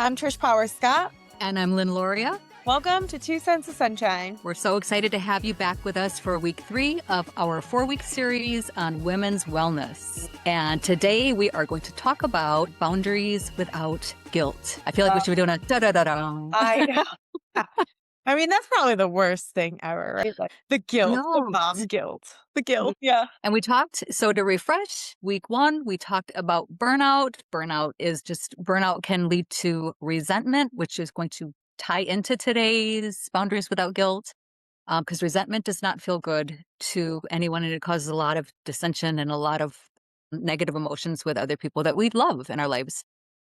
I'm Trish Powers Scott. And I'm LYNN Loria. Welcome to 2 Cents of Sunshine. We're so excited to have you back with us for week 3 of our 4-week series on women's wellness. And today we are going to talk about boundaries without guilt. I feel like we should be doing a da-da-da-da. I know. I mean, that's probably the worst thing ever, right? Like the guilt, the mom guilt, the guilt. Yeah. And we talked, so to refresh, week 1, we talked about burnout. Burnout can lead to resentment, which is going to tie into today's boundaries without guilt, because resentment does not feel good to anyone, and it causes a lot of dissension and a lot of negative emotions with other people that we love in our lives.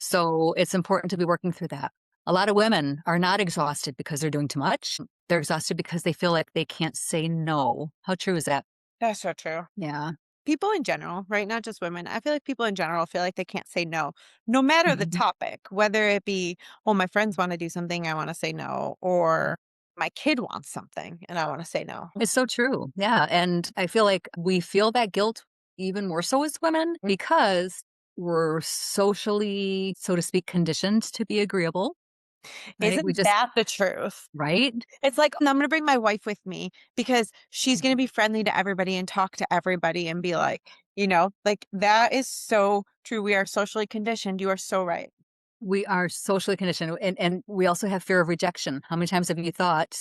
So it's important to be working through that. A lot of women are not exhausted because they're doing too much. They're exhausted because they feel like they can't say no. How true is that? That's so true. Yeah. People in general, right? Not just women. I feel like people in general feel like they can't say no matter the topic, whether it be, oh, my friends want to do something, I want to say no, or my kid wants something and I want to say no. It's so true. Yeah. And I feel like we feel that guilt even more so as women because we're socially, so to speak, conditioned to be agreeable. Right? Isn't that the truth? Right? It's like, I'm going to bring my wife with me because she's going to be friendly to everybody and talk to everybody and be like, like that is so true. We are socially conditioned. You are so right. We are socially conditioned. And we also have fear of rejection. How many times have you thought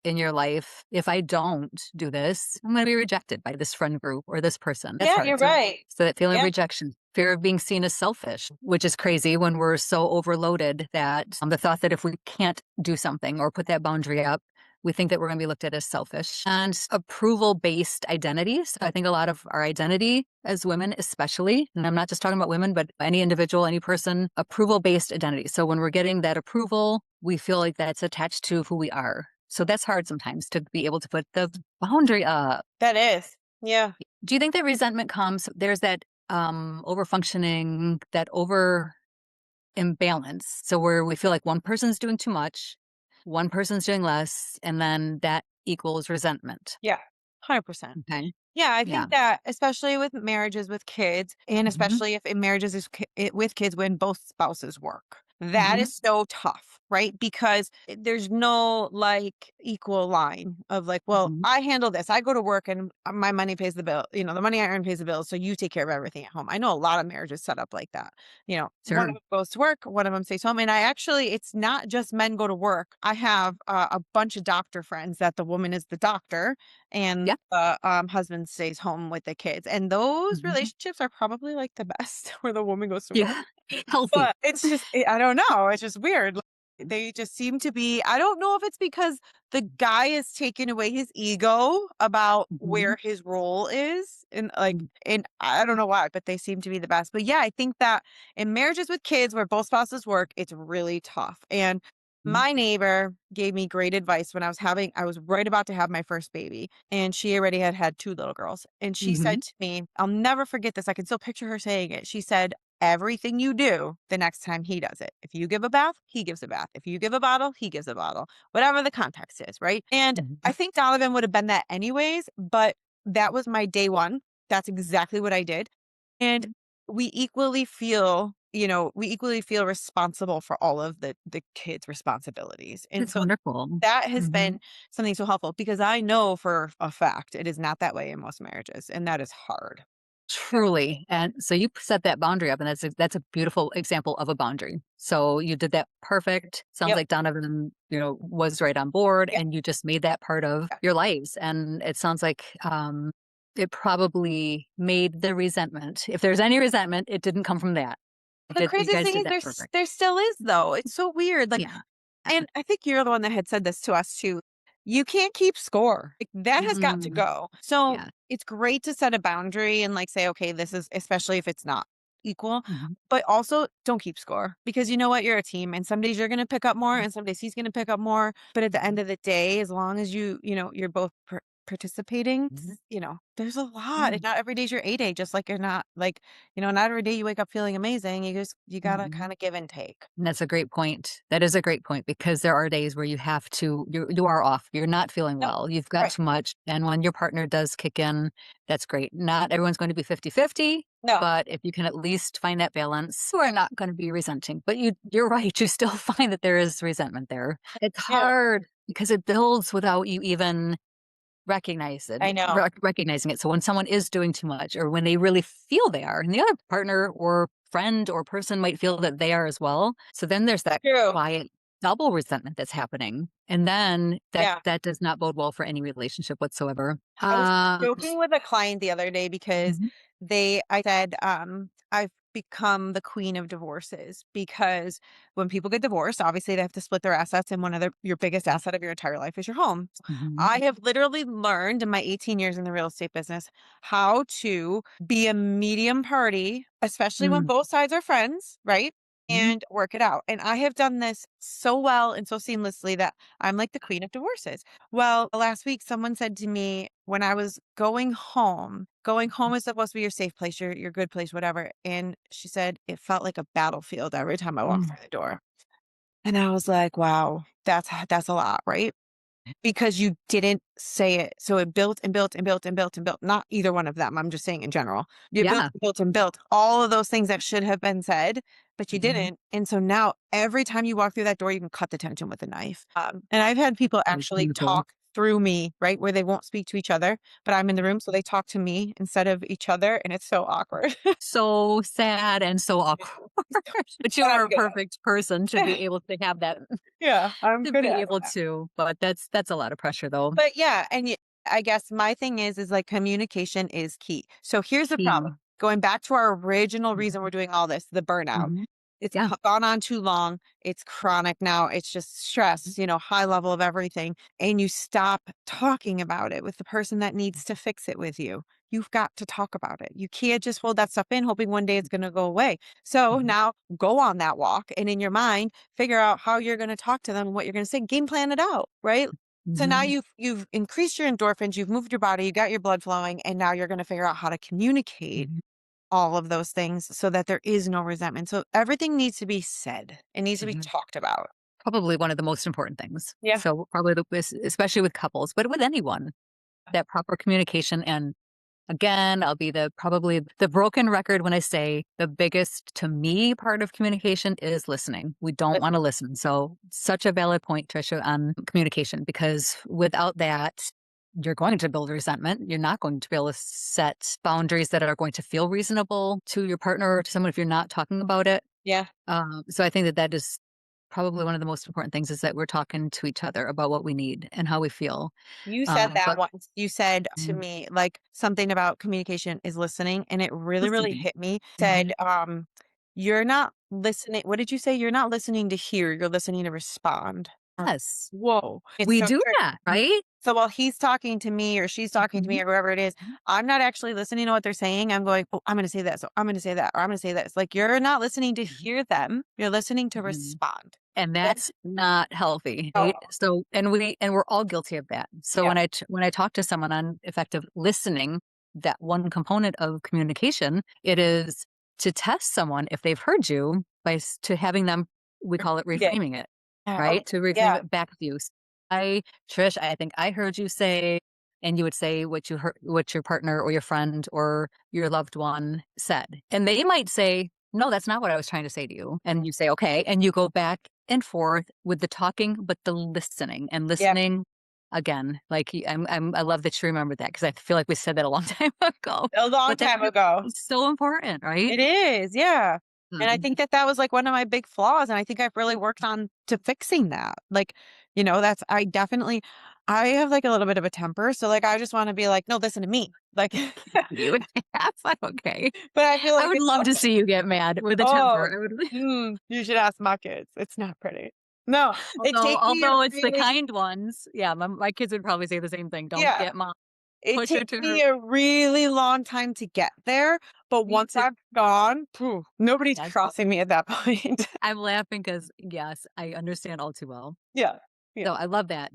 in your life, if I don't do this, I'm going to be rejected by this friend group or this person? Yeah, you're right. So that feeling of rejection, fear of being seen as selfish, which is crazy when we're so overloaded that the thought that if we can't do something or put that boundary up, we think that we're going to be looked at as selfish. And approval-based identities. I think a lot of our identity as women, especially, and I'm not just talking about women, but any individual, any person, approval-based identity. So when we're getting that approval, we feel like that's attached to who we are. So that's hard sometimes to be able to put the boundary up. That is. Yeah. Do you think that resentment comes, there's that over-functioning, that over imbalance. So where we feel like one person's doing too much, one person's doing less, and then that equals resentment. Yeah. 100%. Okay. Yeah, I think that especially with marriages with kids, and especially if in marriages with kids when both spouses work, that is so tough, right? Because there's no like equal line of like, well, I handle this. I go to work and my money pays the bill. The money I earn pays the bills. So you take care of everything at home. I know a lot of marriages set up like that. One of them goes to work, one of them stays home. And it's not just men go to work. I have a bunch of doctor friends that the woman is the doctor and the husband stays home with the kids. And those relationships are probably like the best where the woman goes to work. Healthy. But it's just, I don't know. It's just weird. They just seem to be, I don't know if it's because the guy is taking away his ego about where his role is. And I don't know why, but they seem to be the best. But yeah, I think that in marriages with kids where both spouses work, it's really tough. And my neighbor gave me great advice when I was right about to have my first baby, and she already had 2 little girls. And she said to me, I'll never forget this. I can still picture her saying it. She said, everything you do the next time he does it. If you give a bath, he gives a bath. If you give a bottle, he gives a bottle, whatever the context is. Right. And I think Donovan would have been that anyways, but that was my day one. That's exactly what I did. And we equally feel responsible for all of the kids' responsibilities. And It's wonderful. That has been something so helpful because I know for a fact it is not that way in most marriages. And that is hard. Truly. And so you set that boundary up, and that's a beautiful example of a boundary. So you did that perfect. Sounds like Donovan, was right on board, and you just made that part of your lives. And it sounds like it probably made the resentment. If there's any resentment, it didn't come from that. The crazy thing is there still is, though. It's so weird. And I think you're the one that had said this to us too. You can't keep score. That has got to go. So it's great to set a boundary and say, okay, this is, especially if it's not equal, but also don't keep score because you know what? You're a team, and some days you're going to pick up more and some days he's going to pick up more. But at the end of the day, as long as you're both participating, Mhm. there's a lot. Yeah. And not every day's your A day, just like you're not like, not every day you wake up feeling amazing. You gotta Mhm. kind of give and take. And that's a great point. That is a great point because there are days where you are off. You're not feeling Yep. well. You've got Right. too much. And when your partner does kick in, that's great. Not everyone's going to be 50-50, No. but if you can at least find that balance, we're not going to be resenting. But you're right. You still find that there is resentment there. It's Yeah. hard because it builds without you even I know. recognizing it. So when someone is doing too much or when they really feel they are, and the other partner or friend or person might feel that they are as well. So then there's that True. quiet double resentment that's happening. And then Yeah. that does not bode well for any relationship whatsoever. I was joking with a client the other day because Mhm, I said, I've become the queen of divorces because when people get divorced, obviously they have to split their assets, and your biggest asset of your entire life is your home. mhm, I have literally learned in my 18 years in the real estate business how to be a medium party, especially when mm, both sides are friends, right? mhm, And work it out. And I have done this so well and so seamlessly that I'm like the queen of divorces. Well, last week someone said to me when I was going home is supposed to be your safe place, your good place, whatever. And she said it felt like a battlefield every time I walked mm, through the door. And I was like, wow, that's a lot, right? Because you didn't say it. So it built and built and built and built and built. Not either one of them. I'm just saying in general. You built yeah. and built and built all of those things that should have been said, but you Mhm. didn't. And so now every time you walk through that door, you can cut the tension with a knife. And I've had people That's actually beautiful. talk through me, right? Where they won't speak to each other, but I'm in the room. So they talk to me instead of each other. And it's so awkward. So sad and so awkward. But you But are I'm a good perfect person to at it. be able to have that Yeah, I'm to good be at able that. to, but that's a lot of pressure though. But yeah, I guess my thing is like communication is key. So here's the problem. Key. Going back to our original reason Mhm, we're doing all this, the burnout. mhm. It's Yeah. gone on too long. It's chronic now. It's just Mhm, stress, high level of everything. And you stop talking about it with the person that needs to fix it with you. You've got to talk about it. You can't just hold that stuff in, hoping one day it's going to go away. So mhm, now go on that walk and in your mind, figure out how you're going to talk to them, what you're going to say, game plan it out, right? So now mhm, you've increased your endorphins, you've moved your body, you got your blood flowing, and now you're going to figure out how to communicate mhm, all of those things so that there is no resentment. So everything needs to be said. It needs to be mhm. talked about. Probably one of the most important things. Yeah. So probably especially with couples, but with anyone, that proper communication and again, I'll be probably the broken record when I say the biggest to me part of communication is listening. We don't want to Listen. listen. So such a valid point, Trisha, on communication, because without that, you're going to build resentment. You're not going to be able to set boundaries that are going to feel reasonable to your partner or to someone if you're not talking about it. Yeah. So I think that is probably one of the most important things is that we're talking to each other about what we need and how we feel. You said that But once. You said to mm, me, like, something about communication is listening, and it really, really listening. hit me. Said, Mhm. you're not listening. What did you say? You're not listening to hear, you're listening to respond. Yes. Whoa. It's We so do true. that, right? So while he's talking to me or she's talking to me Mhm, or whoever it is, mhm, I'm not actually listening to what they're saying. I'm going, oh, I'm going to say that. So I'm going to say that, or I'm going to say this. Like you're not listening to mhm, hear them. You're listening to mhm. respond. And Right? that's not healthy, Oh, right? So and we're all guilty of that. So yeah. when I talk to someone on effective listening, that one component of communication, it is to test someone if they've heard you to having them, we call it Repeat it. reframing it, Yeah. Oh, right? To reframe yeah. it back to you. Trish, I think I heard you say, and you would say what you heard, what your partner or your friend or your loved one said. And they might say, no, that's not what I was trying to say to you. And you say, okay. And you go back and forth with the talking, but the listening and Yeah. listening again. Like I love that you remembered that because I feel like we said that a long time ago, A long but that's time ago. so important, right? It is. Yeah. And I Mhm. think that that was like one of my big flaws. And I think I've really worked on to fixing that. Like, I have like a little bit of a temper. So like, I just want to be like, no, listen to me. Like, You would have fun, okay. but I feel I like would it's love to so see you get mad with a temper. Oh, I would you should ask my kids. It's not pretty. No, it takes me a although it's the really kind ones, yeah, my kids would probably say the same thing. Don't yeah, get mom. it Push her takes to her. me a really long time to get there, but Me once too. I've gone, phew, nobody's Yes. crossing me at that point. I'm laughing because yes, I understand all too well. Yeah. Yeah. So I love that.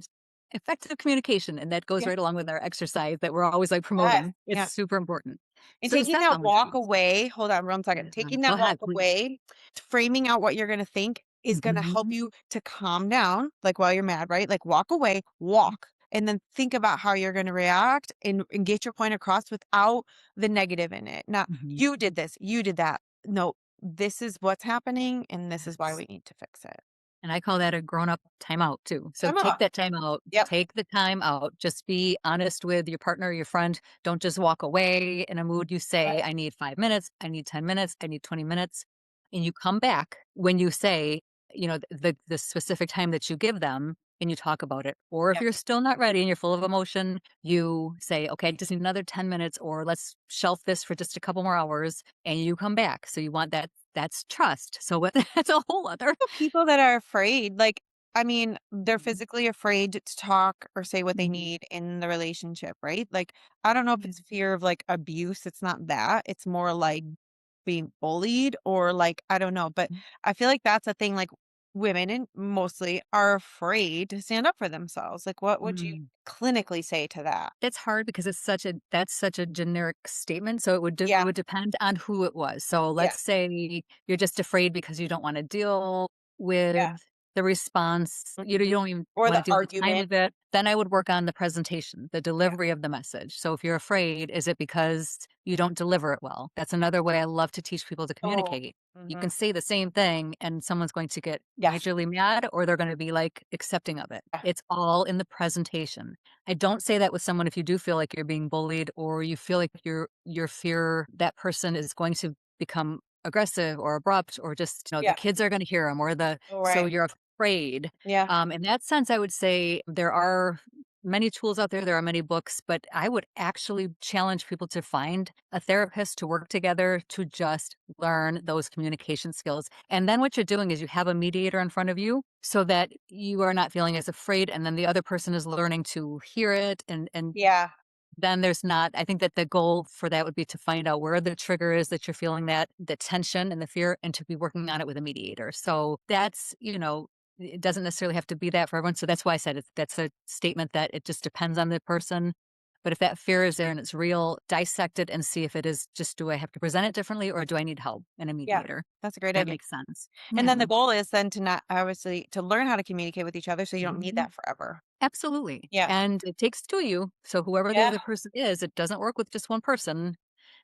effective communication, and that goes Yeah. right along with our exercise that we're always like Yes. promoting. It's Yeah. super important. And So taking set that walk boundaries. away, hold on 1 second. Yeah. Taking Go that walk ahead, please. away, framing out what you're gonna think is gonna help Mhm. you to calm down, like, while you're mad, right? Like, walk away, walk, and then think about how you're gonna react and get your point across without the negative in it. Not, Mhm. "You did this, you did that." No, this is what's happening, and this is why Yes. we need to fix it. And I call that a grown-up timeout too. So Time take off. that time out. Yep. Take the time out. Just be honest with your partner, your friend. Don't just walk away in a mood. You say, Right. I need 5 minutes, I need 10 minutes, I need 20 minutes. And you come back when you say, the specific time that you give them and you talk about it. Or if Yep. you're still not ready and you're full of emotion, you say, okay, I just need another 10 minutes, or let's shelf this for just a couple more hours, and you come back. So you want that's trust. So what that's a whole other. People that are afraid, like, I mean, they're Mhm. physically afraid to talk or say what they Mhm. need in the relationship, right? Like, I don't know if Yeah. it's fear of like abuse. It's not that. It's more like Mhm. being bullied or like, I don't know. But Mhm. I feel like that's a thing. Like, women and mostly are afraid to stand up for themselves. Like, what would you Mm. clinically say to that? It's hard because that's such a generic statement, so it Yeah. would depend on who it was. So Yeah. let's say you're just afraid because you don't wanna deal Yeah. with the response, you don't even Or wanna the deal with the time argument. of it, then I would work on the presentation, the Yeah. delivery of the message. So if you're afraid, is it because you don't deliver it well? That's another way I love to teach people to Oh, communicate. You hmm, can say the same thing and someone's going to get yes. majorly mad, or they're gonna be, like, accepting of it. Yeah. It's all in the presentation. I don't say that with someone if you do feel like you're being bullied, or you feel like your fear that person is going to become aggressive or abrupt, or just, the Yeah. kids are gonna hear them, or All so right. you're afraid. Yeah. In that sense, I would say there are many tools out there, there are many books, but I would actually challenge people to find a therapist to work together to just learn those communication skills. And then what you're doing is you have a mediator in front of you so that you are not feeling as afraid, and then the other person is learning to hear it, and Yeah. then there's not. I think that the goal for that would be to find out where the trigger is that you're feeling that the tension and the fear, and to be working on it with a mediator. So that's, it doesn't necessarily have to be that for everyone. So that's why I said that's a statement that it just depends on the person. But if that fear is there and it's real, dissect it and see if it is just, do I have to present it differently, or do I need help and a Yeah. mediator? That's a great That idea. makes sense. And then the Yeah. goal is then to not obviously to learn how to communicate with each other so you don't need Mhm. that forever. Absolutely. Yeah. And it takes two of you. So whoever the Yeah. other person is, it doesn't work with just one person.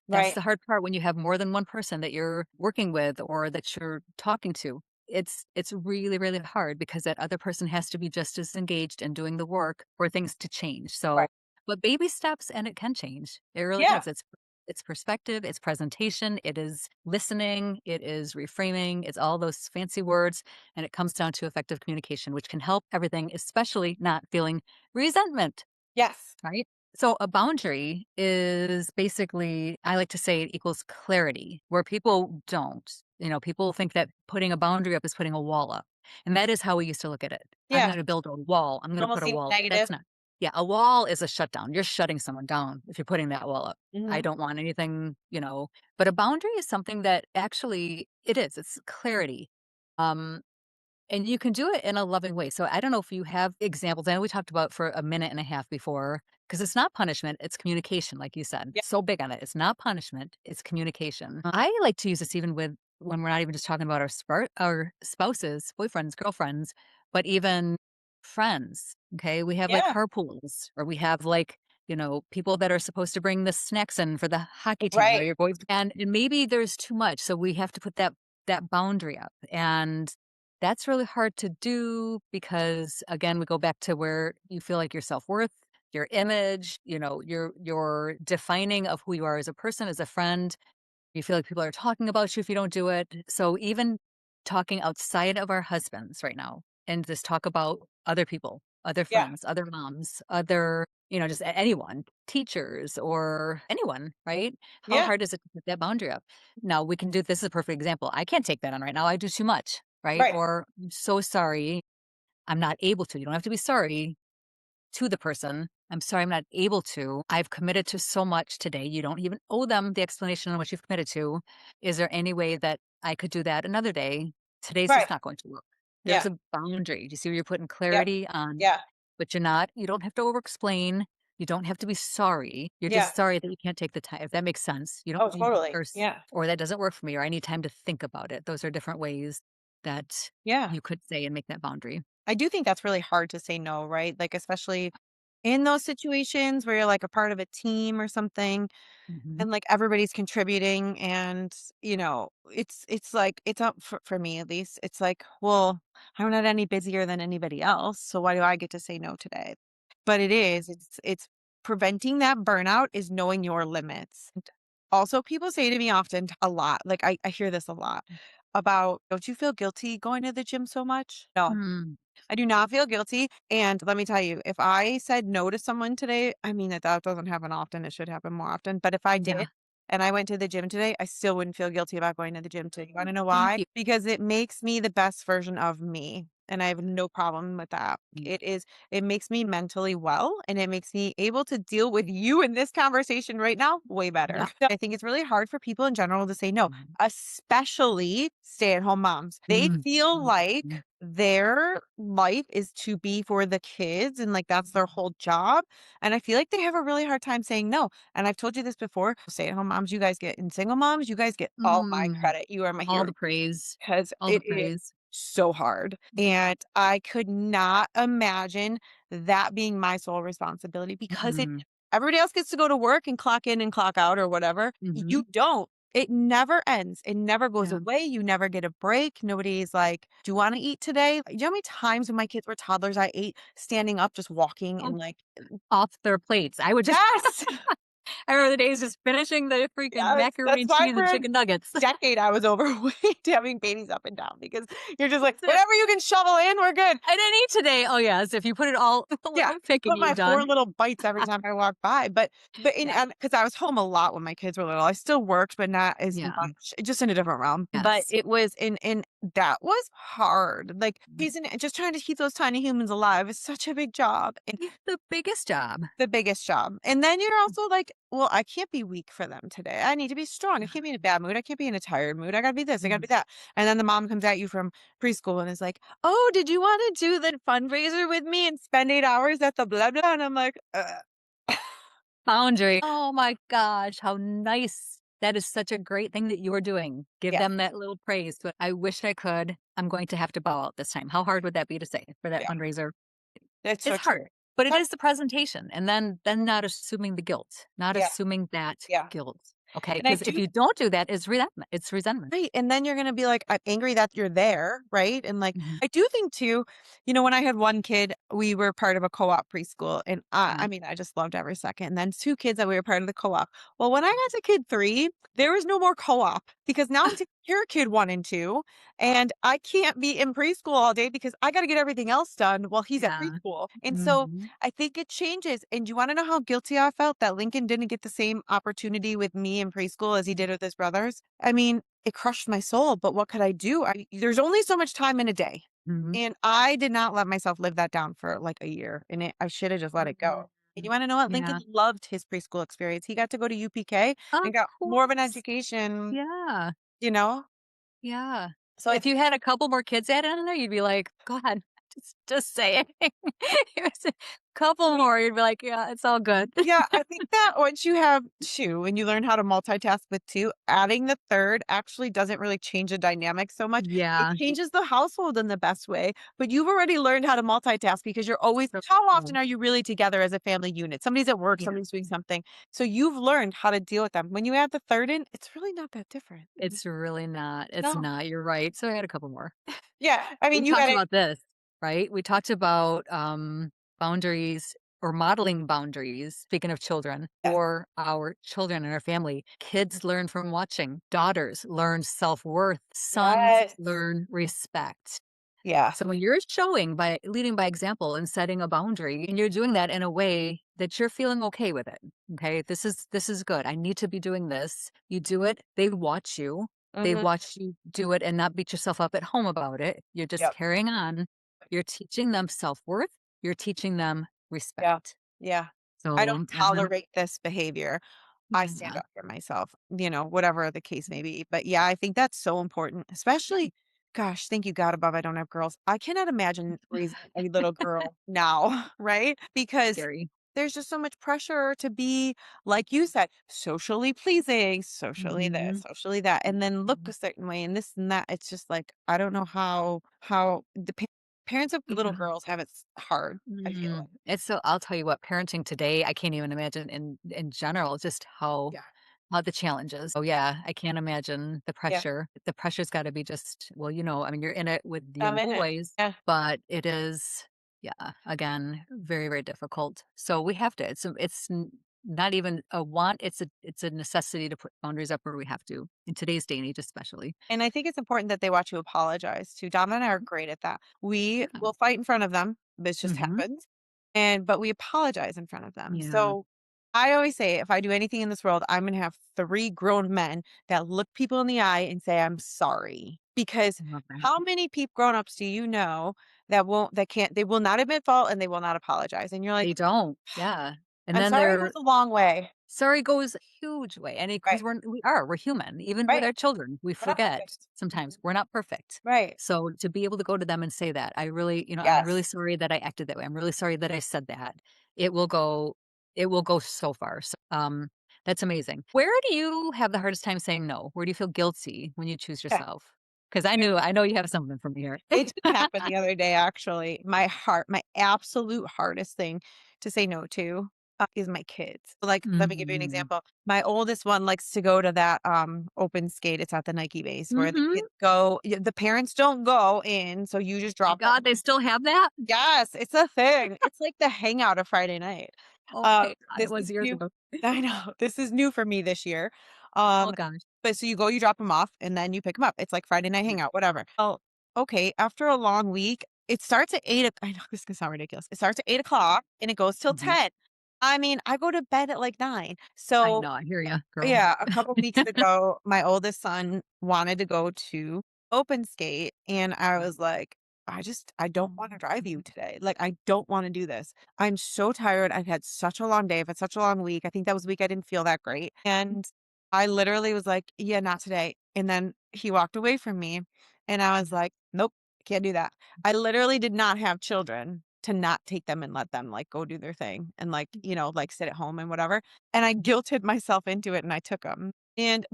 That's Right. the hard part when you have more than one person that you're working with or that you're talking to. It's really, really hard because that other person has to be just as engaged in doing the work for things to change. So, Right. but baby steps, and it can change. It really Yeah. does. It's perspective, it's presentation, it is listening, it is reframing, it's all those fancy words, and it comes down to effective communication, which can help everything, especially not feeling resentment. Yes. Right? So a boundary is basically, I like to say it equals clarity, where people don't. People think that putting a boundary up is putting a wall up. And that is how we used to look at it. I'm Yeah. going to build a wall. I'm It going to almost put a seems wall. negative. That's not. Yeah, a wall is a shutdown. You're shutting someone down if you're putting that wall up. I Mhm. don't want anything, but a boundary is something that actually it is. It's clarity. Um, and you can do it in a loving way. So I don't know if you have examples. I know we talked about for a minute and a half before, because it's not punishment, it's communication, like you said. Yeah. So big on it. It's not punishment, it's communication. I like to use this even with when we're not even just talking about our spouses, boyfriends, girlfriends, but even friends. Okay. We have like Yeah. carpools, or we have like, people that are supposed to bring the snacks in for the hockey team, or Right. your boys, and maybe there's too much. So we have to put that boundary up. And that's really hard to do because, again, we go back to where you feel like your self-worth, your image, your defining of who you are as a person, as a friend. You feel like people are talking about you if you don't do it. So even talking outside of our husbands right now and just talk about other people, other Yeah. friends, other moms, other, just anyone, teachers or anyone, right? How Yeah. hard is it to put that boundary up? Now we can do this is a perfect example. I can't take that on right now. I do too much, right? Right. Or I'm so sorry. I'm not able to. You don't have to be sorry to the person. I'm sorry, I'm not able to. I've committed to so much today. You don't even owe them the explanation on what you've committed to. Is there any way that I could do that another day? Today's Right. just not going to work. Yeah. There's a boundary. Do you see where you're putting Yep. clarity on Yeah. but you're not. You don't have to over explain. You don't have to be sorry. You're Yeah. just sorry that you can't take the time, if that makes sense. You don't Oh, need, totally. Yeah. or that doesn't work for me, or I need time to think about it. Those are different ways that Yeah. you could say and make that boundary. I do think that's really hard to say no, right? Like, especially in those situations where you're like a part of a team or something Mhm. and like everybody's contributing and it's like it's up for me at least. It's like, well, I'm not any busier than anybody else, so why do I get to say no today? But it's preventing that burnout is knowing your limits. And also, people say to me often a lot, like I hear this a lot about, don't you feel guilty going to the gym so much? No, Mm, I do not feel guilty, and let me tell you, if I said no to someone today, I mean, that doesn't happen often, it should happen more often, but if I yeah. did, and I went to the gym today, I still wouldn't feel guilty about going to the gym today. You wanna know Thank why? you. Because it makes me the best version of me, and I have no problem with that. Mm, It makes me mentally well, and it makes me able to deal with you in this conversation right now way better. yeah. I think it's really hard for people in general to say no, Mhm. especially stay-at-home moms. They Mm, feel like mhm, their life is to be for the kids and like that's their whole job. And I feel like they have a really hard time saying no. And I've told you this before, stay at home moms, you guys get, and single moms, you guys get all my mm. credit. You are my All hero the praise. because All the it is praise. so hard. And I could not imagine that being my sole responsibility because Mhm, everybody else gets to go to work and clock in and clock out or whatever. You mhm. don't. It never ends. It never goes Yeah. away. You never get a break. Nobody's like, do you want to eat today? You know how many times when my kids were toddlers, I ate standing up, just walking Oh, and like, off their plates. I would just yes, I remember the days just finishing the freaking yes. macaroni That's and why cheese for and a chicken nuggets. decade I was overweight having babies up and down because you're just like, That's it. whatever you can shovel in, we're good. I didn't eat today. Oh, yes, if you put it all Yeah, I'm picking put you my 4 done. little bites every time I walk by, but in Yeah, and because I was home a lot when my kids were little. I still worked, but not as yeah, much, just in a different realm. But yes. it was in that was hard. Like, Mm. raising just trying to keep those tiny humans alive is such a big job and It's the biggest job. the biggest job. And then you're also like, "Well, I can't be weak for them today. I need to be strong. I can't be in a bad mood. I can't be in a tired mood. I gotta be this. I gotta Mhm. be that." And then the mom comes at you from preschool and is like, "Oh, did you wanna do the fundraiser with me and spend 8 hours at the blah blah?" And I'm like, "Ugh." Boundary. Oh my gosh, how nice. That is such a great thing that you're doing. Give Yeah, them that little praise, but I wish I could. I'm going to have to bow out this time. How hard would that be to say for that yeah. fundraiser? That's It's so true. hard, but it But is the presentation, and then not assuming the guilt, not yeah, assuming that yeah. guilt, okay? And I Because if do you don't do that, it's resentment, it's resentment. right, and then you're gonna be like, I'm angry that you're there, right? And, like, Mhm, I do think too, when I had 1 kid, we were part of a co-op preschool, and yeah, I mean, I just loved every second, and then 2 kids that we were part of the co-op. Well, when I got to kid 3, there was no more co-op because now I'm taking care of kid 1 and 2, and I can't be in preschool all day because I gotta get everything else done while he's at yeah, preschool, and so mhm, I think it changes, and do you wanna know how guilty I felt that Lincoln didn't get the same opportunity with me in preschool as he did with his brothers? I mean, it crushed my soul, but what could I do? There's only so much time in a day, mhm. and I did not let myself live that down for, like, a year, and I should have just let it go. And you wanna know what? Lincoln Yeah, loved his preschool experience. He got to go to UPK of and got more of an course. education, Yeah, you know? yeah. So I If you had a couple more kids added in there, you'd be like, "Go ahead, just say it." Here's a couple more, you'd be like, "Yeah, it's all good." Yeah, I think that once you have 2 and you learn how to multitask with 2, adding the 3rd actually doesn't really change the dynamic so much. It Yeah, changes the household in the best way, but you've already learned how to multitask because you're always so how often cool. are you really together as a family unit? Somebody's at work, Yeah. somebody's doing something. So you've learned how to deal with them. When you add the 3rd in, it's really not that different. It's really not, it's No. not, you're right, so I had a couple more. Yeah, I We mean, you talked got it. about this, right? We talked about, boundaries or modeling boundaries, speaking of children, Yes. for our children and our family. Kids learn from watching, daughters learn self-worth, sons Yes. learn respect. Yeah. So when you're showing by leading by example and setting a boundary, and you're doing that in a way that you're feeling okay with it. Okay, this is good. I need to be doing this. You do it. They watch you. They Mhm. watch you do it and not beat yourself up at home about it. You're just Yep. carrying on. You're teaching them self worth. You're teaching them Yeah. respect. Yeah. I So don't and then tolerate this behavior. I stand yeah, up for myself, whatever the case may be. But yeah, I think that's so important, especially Gosh, thank you God above I don't have girls. I cannot imagine raising a little girl now, right? Because Scary. there's just so much pressure to be, like you said, socially pleasing, socially this, Mhm. socially that, and then look a Mhm. certain way and this and that. It's just like I don't know how the parents of little Yeah. girls have it hard, I feel Mm. like. It's so I'll tell you what, parenting today, I can't even imagine in general just Yeah. how the challenges. Oh, yeah, I can't imagine the Yeah. pressure. The pressure's gotta be just well, I mean, you're in it with the I'm young in it. boys, Yeah. but it is, yeah, again, very, very difficult. So we have to not even a want, it's a necessity to put boundaries up where we have to, in today's day and age especially. And I think it's important that they watch you apologize too. Dom and I are great at that. We Yeah. will fight in front of them. This just Mhm. happens. But we apologize in front of them. Yeah. So I always say if I do anything in this world, I'm gonna have three grown men that look people in the eye and say, I'm sorry. Because I love that. how many people grown-ups do you know that can't they will not admit fault and they will not apologize? And you're like, They don't. Yeah. And I'm then sorry goes they're a long way. sorry goes a huge way, and Right. because we're human, even with Right. our children, we We're not forget perfect. sometimes Mhm. we're not perfect. Right. So to be able to go to them and say that, I'm really Yes. sorry that I acted that way. I'm really sorry that I said that. It will go, it will go so far. So, that's amazing. Where do you have the hardest time saying no? Where do you feel guilty when you choose yourself? Because I know you have something from here. It just happened the other day, actually. My absolute hardest thing to say no to, is my kids. Like, let me give you an Mhm. example. My oldest one likes to go to that, open skate. It's at the Nike base where the Mhm. kids go the parents don't go in, so you just My drop them. God, they still have that? Yes, it's a thing. It's like the hangout of Friday night. Oh my God, it This was is years new. ago. I know. This is new for me this year. Oh Um, gosh. but so you go, you drop them off, and then you pick them up. It's like Friday night hangout, whatever. Oh, okay. After a long week, it starts at I know this can sound ridiculous. It starts at 8 o'clock and it goes till Mhm. 10. I mean, I go to bed at like 9. I So know, I hear you, girl. yeah, a couple weeks ago, my oldest son wanted to go to open skate, and I was like, I don't wanna drive you today. Like, I don't wanna do this. I'm so tired. I've had such a long day. I've had such a long week. I think that was the week I didn't feel that great, and I literally was like, "Yeah, not today." And then he walked away from me, and I was like, "Nope, can't do that." I literally did not have children to not take them and let them, like, go do their thing and, like, like, sit at home and whatever. And I guilted myself into it and I took them.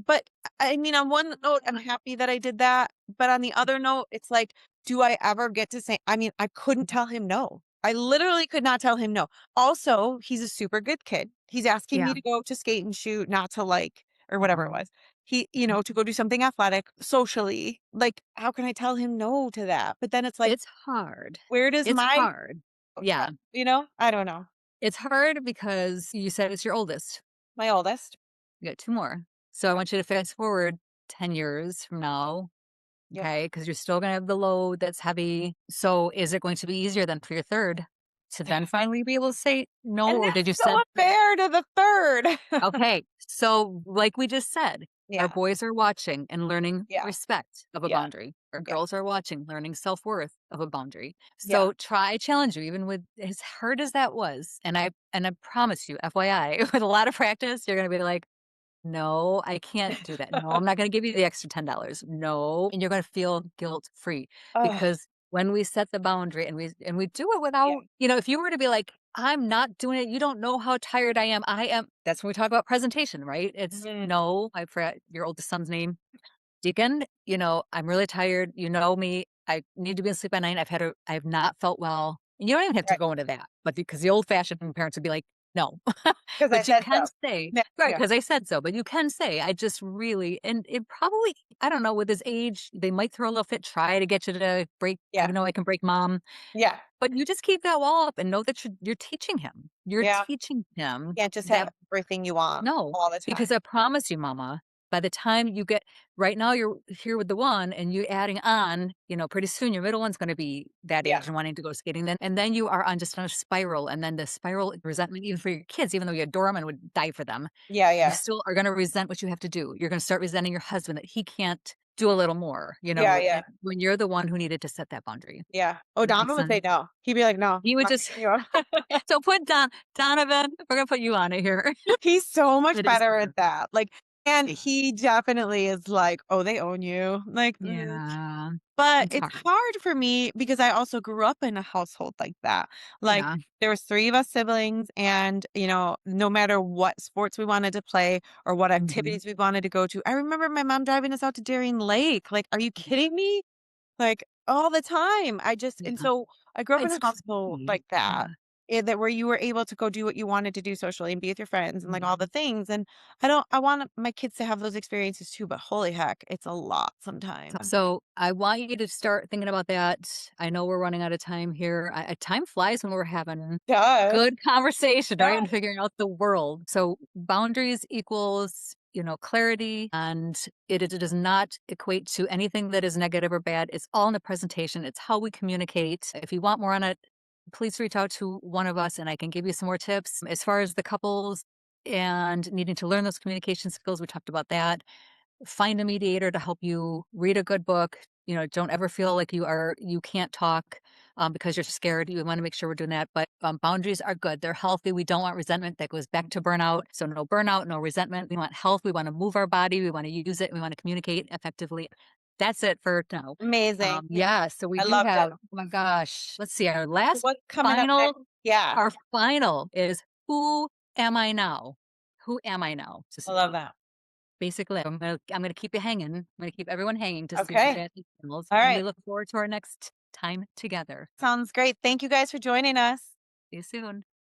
But I mean, on one note, I'm happy that I did that. But on the other note, it's like, do I ever get to say, I mean, I couldn't tell him no. I literally could not tell him no. Also, he's a super good kid. He's asking me Yeah. to go to skate and shoot, not to like, or whatever it was. To go do something athletic socially. Like, how can I tell him no to that? But then it's like, It's hard. where does It's my, hard. Yeah. I don't know. It's hard because you said it's your oldest. My oldest. You got 2 more. So I want you to fast forward 10 years from now, Yep. okay? Because 'Cause you're still gonna have the load that's heavy. So is it going to be easier then for your 3rd to then finally be able to say no, And or did that's you so set unfair to the 3rd. okay, so like we just said, our Yeah, boys are watching and learning yeah, respect of a yeah, boundary. Our yeah, girls are watching, learning self-worth of a boundary. yeah. So try challenge you even with as hard as that was. And I promise you, FYI, with a lot of practice, you're gonna be like, no, I can't do that. No, I'm not gonna give you the extra $10. No, and you're gonna feel guilt free Oh, because when we set the boundary and we do it yeah. without, if you were to be like, I'm not doing it, you don't know how tired I am. I am. That's when we talk about presentation, right? It's Mhm. no, I forgot your oldest son's name. Deacon, I'm really tired. You know me. I need to be asleep at night. I have not felt well. And you don't even have to Right, go into that, but because the old fashioned parents would be like, no, 'cause I but you said can so. say, Yeah, right, yeah, because I said so, but you can say, I just really, and it probably, I don't know, with his age, they might throw a little fit, try to get you to break. I yeah, know I can break mom, yeah, but you just keep that wall up and know that you're teaching him. You're yeah. teaching him Can't just have that everything you want no, all the because time. I promise you, mama, by the time you get right now, you're here with the one and you adding on, pretty soon your middle one's going to be that Yeah, age and wanting to go skating then. And then you are on just on a spiral. And then the spiral of resentment, even for your kids, even though you adore them and would die for them, yeah, you yeah, still are going to resent what you have to do. You're going to start resenting your husband that he can't do a little more, yeah, yeah, and when you're the one who needed to set that boundary. yeah. That O'Donnell makes would say sense. no. He'd be like, "No, I'm He would not just, picking you up." so put Donovan, we're going to put you on it here. He's so much It is better hard. at that. Like, And he definitely is like, "Oh, they own you." Like, Yeah, but it's it's hard. hard for me because I also grew up in a household like that. Like, Yeah. there was 3 of us siblings and, no matter what sports we wanted to play or what Mhm. activities we wanted to go to, I remember my mom driving us out to Darien Lake. Like, are you kidding me? Like, all the time. And Yeah. so I grew up in It's a household great. like that, Yeah. that where you were able to go do what you wanted to do socially and be with your friends and like all Mhm. the things. And I want my kids to have those experiences too, but holy heck, it's a lot sometimes. So I want you to start thinking about that. I know we're running out of time here. Time flies when we're having Does. good conversation, right? And Yeah. figuring out the world. So boundaries equals, clarity, and it does not equate to anything that is negative or bad. It's all in the presentation. It's how we communicate. If you want more on it, please reach out to one of us and I can give you some more tips. As far as the couples and needing to learn those communication skills, we talked about that. Find a mediator to help you, read a good book. Don't ever feel like you can't talk because you're scared. You want to make sure we're doing that. But boundaries are good. They're healthy. We don't want resentment that goes back to burnout. So no burnout, no resentment. We want health. We want to move our body. We want to use it. We want to communicate effectively. That's it for now. Amazing. Yeah. So we I do loved it. have, oh my gosh, let's see. So what's coming up next? Yeah, Our final is, who am I now? Who am I now? I love that. Basically, I'm gonna keep you hanging. I'm gonna keep everyone hanging to see Okay. that signals, All and we right. look forward to our next time together. Sounds great. Thank you guys for joining us. See you soon.